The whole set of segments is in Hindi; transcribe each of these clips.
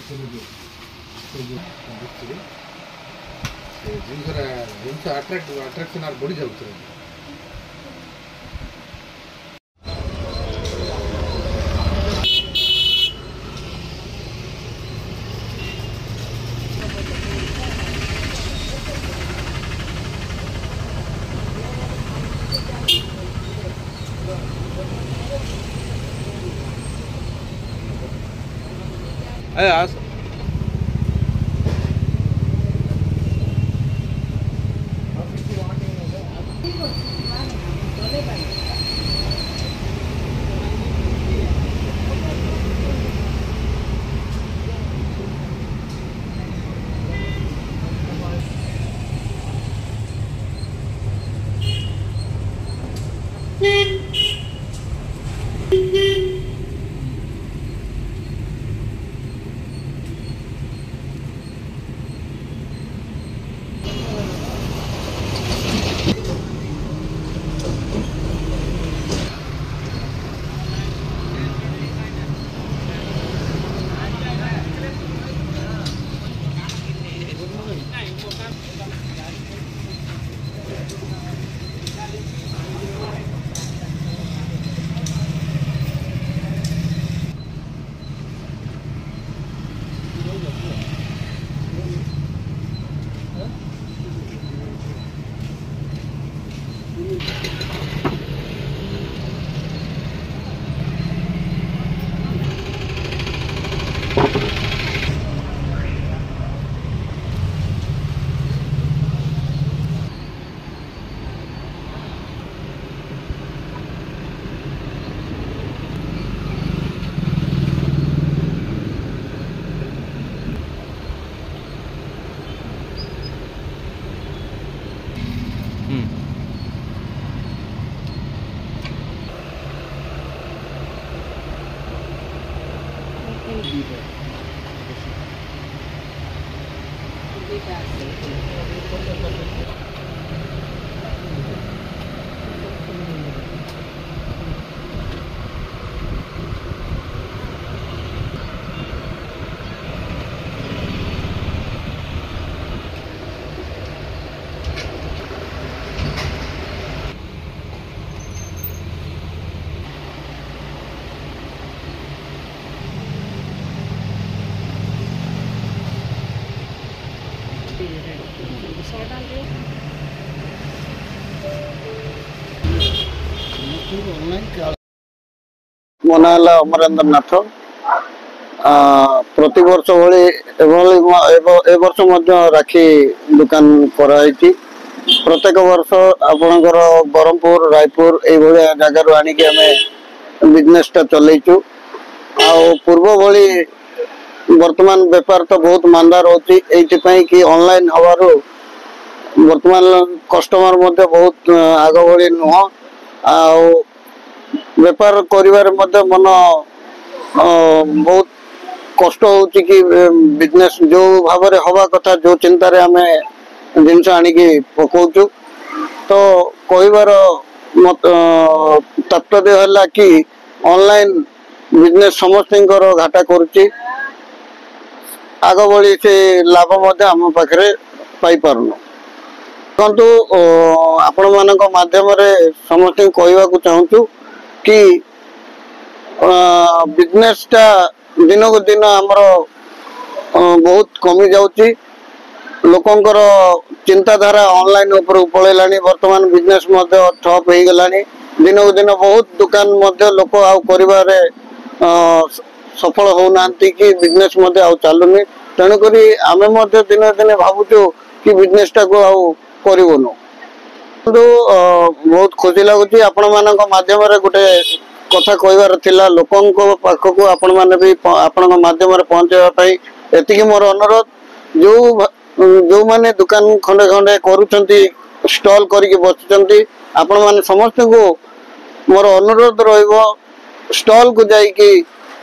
जिनस अट्राक्शन बढ़ी जाऊे आज मनाला अमरेंद्र नाथ प्रति वर्ष भली वर्ष राखी दुकान कराई प्रत्येक वर्ष आपणकर ब्रह्मपुर रायपुर ये जगार आणिक आम बिजनेस चलैचु आ पूर्व भली वर्तमान बेपार तो बहुत मांदा रोची कि ऑनलाइन हवार वर्तमान कस्टमर बहुत आग भली नुह आ बेपार करिवार मध्य मन बहुत कष्ट होची कि बिजनेस जो भाव में हवा कथा जो चिंतार आम जिनस आणिकी पकाउचु तो कहबार मत तात्पर्य है कि ऑनलाइन बिजनेस समस्त घाटा करुच्ची आग भली से लाभ आम पाखे पाई पारुनु किंतु आपण मानक माध्यम समस्त कहवाक चाहूँ कि बिजनेस टा दिन को दिन आमर बहुत कमी जाउची लोकंकर चिंताधारा ऑनलाइन ऊपर पलैलानी वर्तमान बिजनेस ठप हो गलानी दिन को दिन बहुत दुकान लोक आउ करिवारे सफल होना कि बिजनेस आउ चलुनी तेणुक आम दिन दिन भावुचु कि बिजनेस टा को आउ करूनु बहुत खुशी लगुच आपण मान मध्यम गोटे कथा कहबार थिला लोकों पाखक आपण मैंने भी आपण मध्यम पहुंचाई एति मोर अनुरोध जो माने दुकान खंडे खंडे करुछंती स्टॉल करके बसुचंती आपण माने समस्त को मोर अनुरोध रहिबो स्टॉल को जाइकी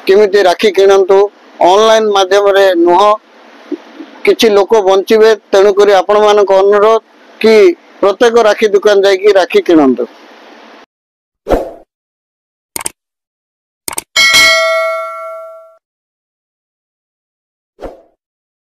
केमिति राखी किणंतु ऑनलाइन माध्यम रे नुह किछि लोक बंचिबे तेणुक आपण मानक अनुरोध कि प्रत्येक राखी दुकान जाइकी राखी किणंतु।